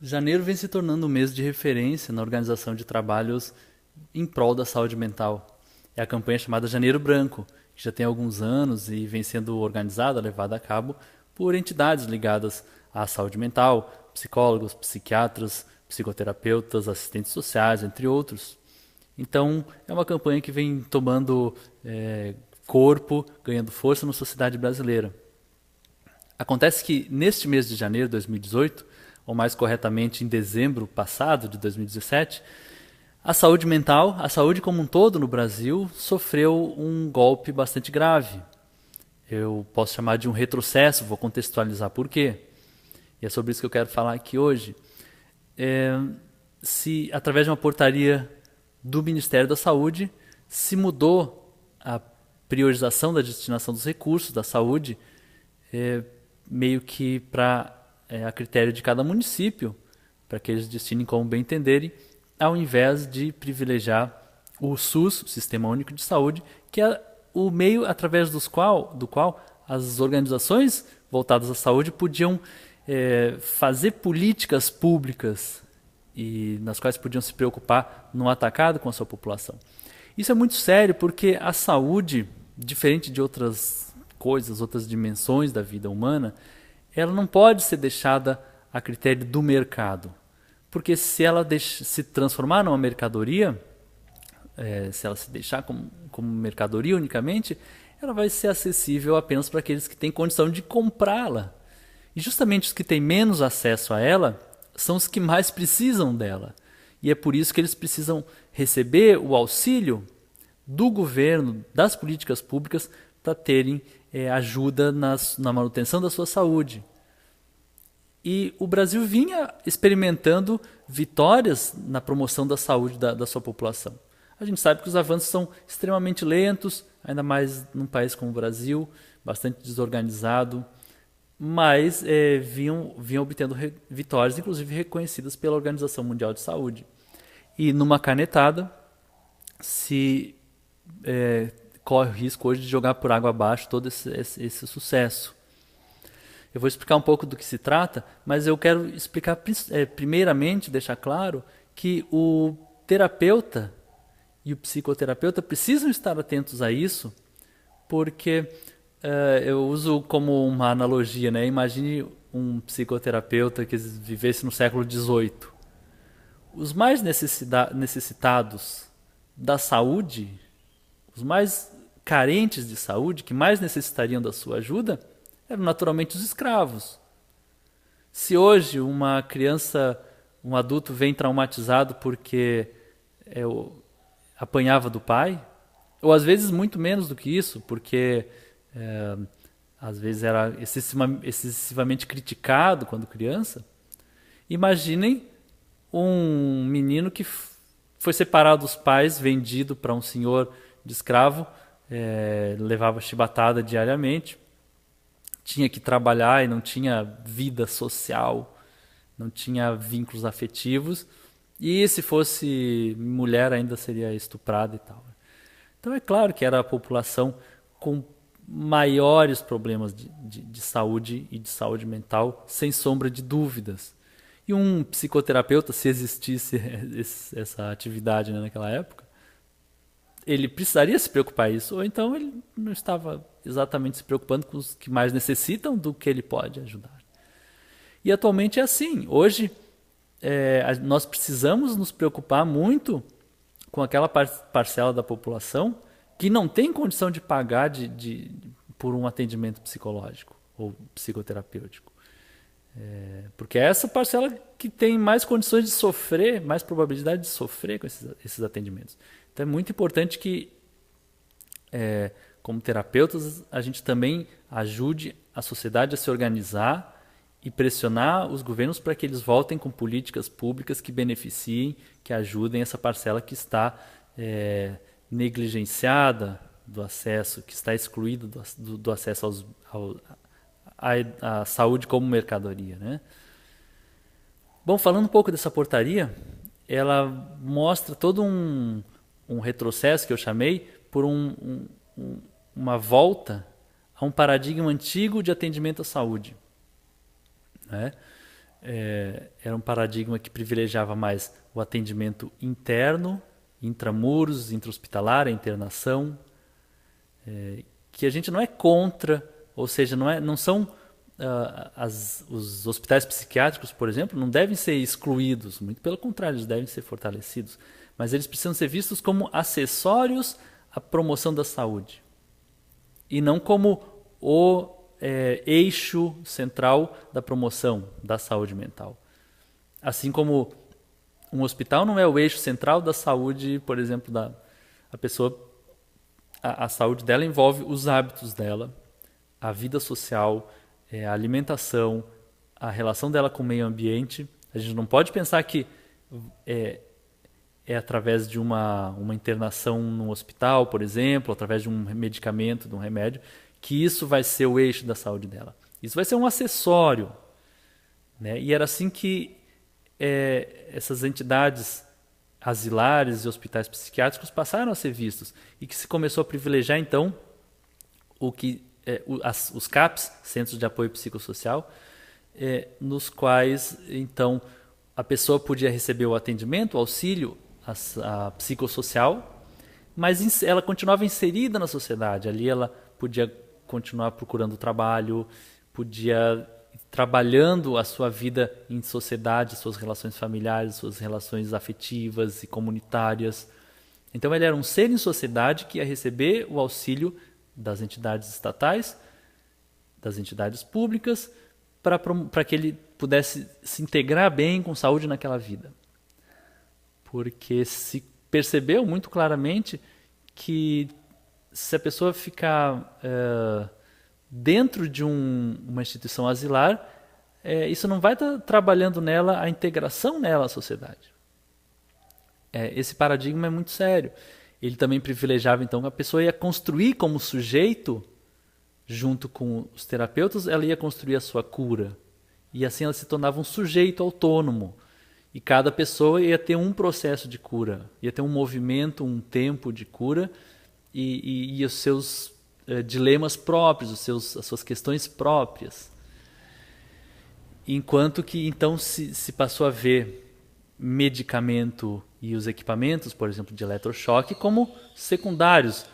Janeiro vem se tornando um mês de referência na organização de trabalhos em prol da saúde mental. É a campanha chamada Janeiro Branco, que já tem alguns anos e vem sendo organizada, levada a cabo por entidades ligadas à saúde mental, psicólogos, psiquiatras, psicoterapeutas, assistentes sociais, entre outros. Então, é uma campanha que vem tomando corpo, ganhando força na sociedade brasileira. Acontece que neste mês de janeiro de 2018, ou mais corretamente em dezembro passado de 2017, a saúde mental, a saúde como um todo no Brasil, sofreu um golpe bastante grave. Eu posso chamar de um retrocesso, vou contextualizar por quê. E é sobre isso que eu quero falar aqui hoje. É, se, através de uma portaria do Ministério da Saúde, se mudou a priorização da destinação dos recursos da saúde meio que para a critério de cada município, para que eles destinem como bem entenderem, ao invés de privilegiar o SUS, o Sistema Único de Saúde, que é o meio através do qual as organizações voltadas à saúde podiam fazer políticas públicas e nas quais podiam se preocupar no atacado com a sua população. Isso é muito sério porque a saúde, diferente de outras coisas, outras dimensões da vida humana, ela não pode ser deixada a critério do mercado. Porque se ela se transformar numa mercadoria, se ela se deixar como mercadoria unicamente, ela vai ser acessível apenas para aqueles que têm condição de comprá-la. E justamente os que têm menos acesso a ela são os que mais precisam dela. E é por isso que eles precisam receber o auxílio do governo, das políticas públicas, para terem ajuda na manutenção da sua saúde. E o Brasil vinha experimentando vitórias na promoção da saúde da sua população. A gente sabe que os avanços são extremamente lentos, ainda mais num país como o Brasil, bastante desorganizado, mas vinham obtendo vitórias, inclusive reconhecidas pela Organização Mundial de Saúde. E numa canetada se corre o risco hoje de jogar por água abaixo todo esse sucesso. Eu vou explicar um pouco do que se trata, mas eu quero explicar primeiramente, deixar claro que o terapeuta e o psicoterapeuta precisam estar atentos a isso, porque eu uso como uma analogia, né? Imagine um psicoterapeuta que vivesse no século XVIII. Os mais necessitados da saúde, os mais carentes de saúde, que mais necessitariam da sua ajuda, eram naturalmente os escravos. Se hoje uma criança, um adulto vem traumatizado porque apanhava do pai, ou às vezes muito menos do que isso, porque às vezes era excessivamente criticado quando criança, imaginem um menino que foi separado dos pais, vendido para um senhor de escravo, levava chibatada diariamente, tinha que trabalhar e não tinha vida social, não tinha vínculos afetivos, e se fosse mulher ainda seria estuprada e tal. Então é claro que era a população com maiores problemas de saúde e de saúde mental, sem sombra de dúvidas. E um psicoterapeuta, se existisse essa atividade, né, naquela época, ele precisaria se preocupar com isso, ou então ele não estava exatamente se preocupando com os que mais necessitam do que ele pode ajudar. E atualmente é assim. Hoje nós precisamos nos preocupar muito com aquela parcela da população que não tem condição de pagar por um atendimento psicológico ou psicoterapêutico. Porque é essa parcela que tem mais condições de sofrer, mais probabilidade de sofrer com esses atendimentos. Então é muito importante que, como terapeutas, a gente também ajude a sociedade a se organizar e pressionar os governos para que eles voltem com políticas públicas que beneficiem, que ajudem essa parcela que está negligenciada do acesso, que está excluída do acesso à saúde como mercadoria, né? Bom, falando um pouco dessa portaria, ela mostra todo um retrocesso que eu chamei por uma volta a um paradigma antigo de atendimento à saúde, né? Era um paradigma que privilegiava mais o atendimento interno, intramuros, intra-hospitalar, a internação, que a gente não é contra, ou seja, não são os hospitais psiquiátricos, por exemplo, não devem ser excluídos, muito pelo contrário, eles devem ser fortalecidos, mas eles precisam ser vistos como acessórios à promoção da saúde e não como o eixo central da promoção da saúde mental. Assim como um hospital não é o eixo central da saúde, por exemplo, a pessoa, a saúde dela envolve os hábitos dela, a vida social, a alimentação, a relação dela com o meio ambiente. A gente não pode pensar que é através de uma internação no hospital, por exemplo, através de um medicamento, de um remédio, que isso vai ser o eixo da saúde dela. Isso vai ser um acessório, né? E era assim que essas entidades asilares e hospitais psiquiátricos passaram a ser vistos e que se começou a privilegiar então os CAPs, Centros de Apoio Psicossocial, nos quais então a pessoa podia receber o atendimento, o auxílio a psicossocial, mas ela continuava inserida na sociedade. Ali ela podia continuar procurando trabalho, podia trabalhando a sua vida em sociedade, suas relações familiares, suas relações afetivas e comunitárias. Então ele era um ser em sociedade que ia receber o auxílio das entidades estatais, das entidades públicas, para que ele pudesse se integrar bem com saúde naquela vida. Porque se percebeu muito claramente que se a pessoa ficar dentro de uma instituição asilar, isso não vai estar trabalhando nela a integração nela à sociedade. Esse paradigma é muito sério. Ele também privilegiava, então, que a pessoa ia construir como sujeito, junto com os terapeutas, ela ia construir a sua cura. E assim ela se tornava um sujeito autônomo. E cada pessoa ia ter um processo de cura, ia ter um movimento, um tempo de cura e os seus dilemas próprios, as suas questões próprias. Enquanto que então se passou a ver medicamento e os equipamentos, por exemplo, de eletrochoque, como secundários,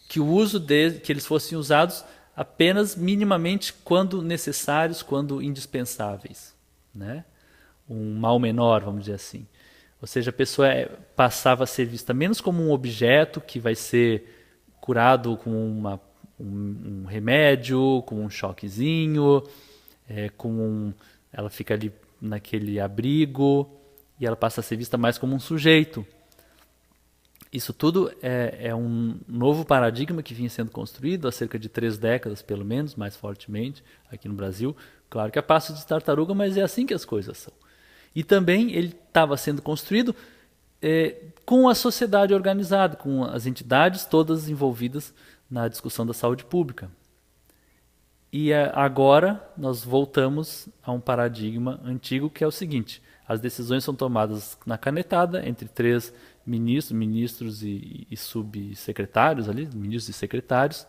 que o uso que eles fossem usados apenas minimamente quando necessários, quando indispensáveis, né? Um mal menor, vamos dizer assim. Ou seja, a pessoa passava a ser vista menos como um objeto que vai ser curado com um remédio, com um choquezinho, ela fica ali naquele abrigo e ela passa a ser vista mais como um sujeito. Isso tudo é um novo paradigma que vinha sendo construído há cerca de 3 décadas, pelo menos, mais fortemente, aqui no Brasil. Claro que é passo de tartaruga, mas é assim que as coisas são. E também ele estava sendo construído com a sociedade organizada, com as entidades todas envolvidas na discussão da saúde pública. E agora nós voltamos a um paradigma antigo que é o seguinte: as decisões são tomadas na canetada entre 3 ministros e subsecretários, ali, ministros e secretários.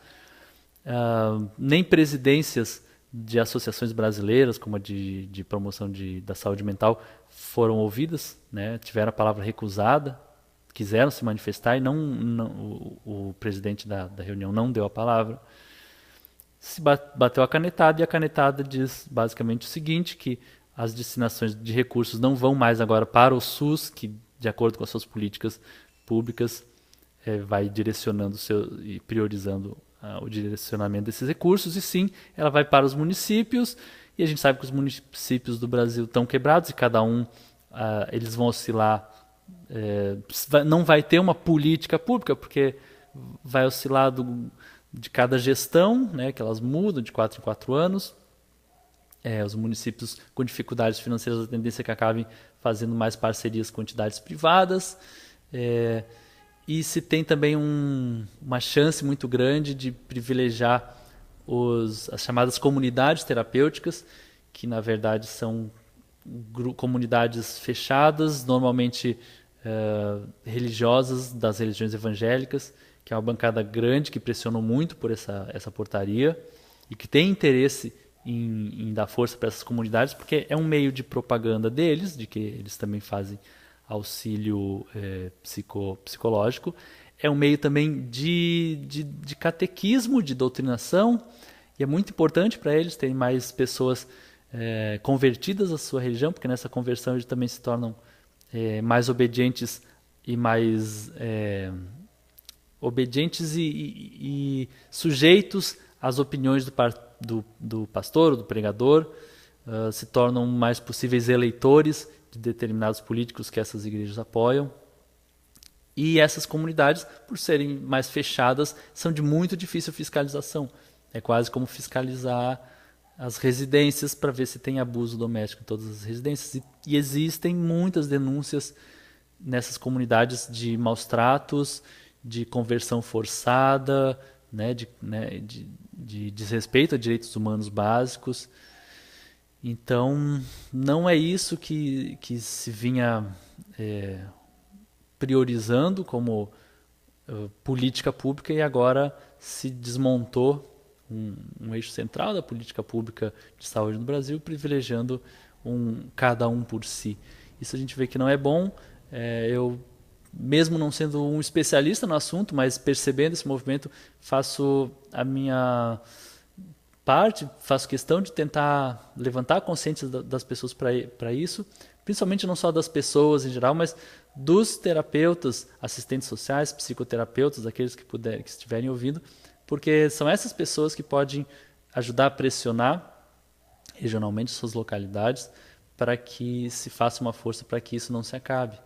Nem presidências de associações brasileiras, como a de promoção da saúde mental, foram ouvidas, né? Tiveram a palavra recusada, quiseram se manifestar e o presidente da reunião não deu a palavra. Se bateu a canetada e a canetada diz basicamente o seguinte, que as destinações de recursos não vão mais agora para o SUS, que de acordo com as suas políticas públicas vai direcionando e priorizando o direcionamento desses recursos, e sim, ela vai para os municípios, e a gente sabe que os municípios do Brasil estão quebrados e cada um, eles vão oscilar, não vai ter uma política pública, porque vai oscilar de cada gestão, né, que elas mudam de 4 em 4 anos. Os municípios com dificuldades financeiras, a tendência é que acabem fazendo mais parcerias com entidades privadas. E se tem também uma chance muito grande de privilegiar as chamadas comunidades terapêuticas, que na verdade são comunidades fechadas, normalmente religiosas, das religiões evangélicas, que é uma bancada grande que pressionou muito por essa portaria e que tem interesse em dar força para essas comunidades, porque é um meio de propaganda deles, de que eles também fazem auxílio psicológico, é um meio também de catequismo, de doutrinação, e é muito importante para eles terem mais pessoas convertidas à sua religião, porque nessa conversão eles também se tornam mais obedientes e mais e sujeitos às opiniões do pastor ou do pregador, se tornam mais possíveis eleitores de determinados políticos que essas igrejas apoiam. E essas comunidades, por serem mais fechadas, são de muito difícil fiscalização. É quase como fiscalizar as residências para ver se tem abuso doméstico em todas as residências. E existem muitas denúncias nessas comunidades de maus tratos, de conversão forçada, de desrespeito a direitos humanos básicos. Então, não é isso que se vinha priorizando como política pública, e agora se desmontou um eixo central da política pública de saúde no Brasil, privilegiando cada um por si. Isso a gente vê que não é bom. Eu, mesmo não sendo um especialista no assunto, mas percebendo esse movimento, faço a minha parte, faço questão de tentar levantar a consciência das pessoas para isso, principalmente não só das pessoas em geral, mas dos terapeutas, assistentes sociais, psicoterapeutas, aqueles que estiverem ouvindo, porque são essas pessoas que podem ajudar a pressionar regionalmente suas localidades para que se faça uma força para que isso não se acabe.